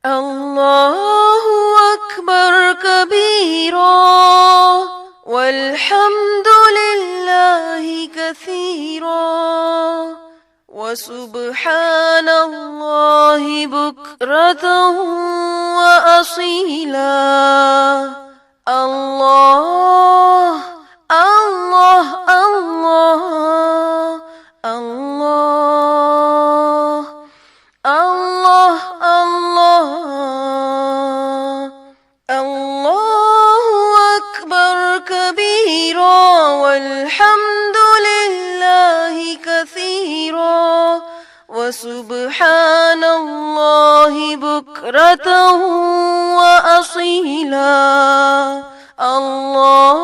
الله أكبر كبيرا والحمد لله كثيرا وسبحان الله بكرة وأصيلا. الله الله الله الله الله الله الله أكبر كبيرا والحمد لله كثيرا وسبحان الله بكرة وأصيلا. الله